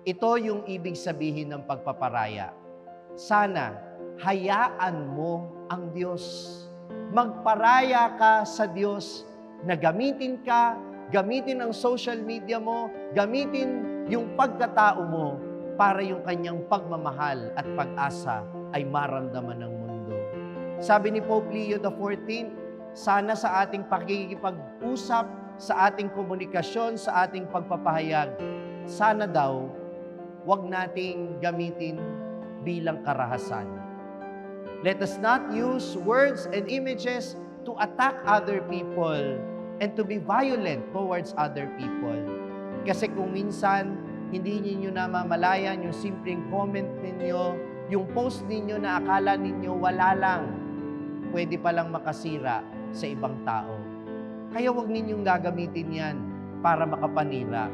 Ito yung ibig sabihin ng pagpaparaya. Sana, hayaan mo ang Diyos. Magparaya ka sa Diyos na gamitin ka, gamitin ang social media mo, gamitin yung pagkatao mo para yung kanyang pagmamahal at pag-asa ay maramdaman ng mundo. Sabi ni Pope Leo XIV, sana sa ating pakikipag-usap, sa ating komunikasyon, sa ating pagpapahayag, sana daw, wag nating gamitin bilang karahasan. Let us not use words and images to attack other people and to be violent towards other people. Kasi kung minsan, hindi ninyo namamalayan yung simpleng comment ninyo, yung post ninyo na akala ninyo wala lang, pwede palang makasira sa ibang tao. Kaya huwag ninyong gagamitin yan para makapanira.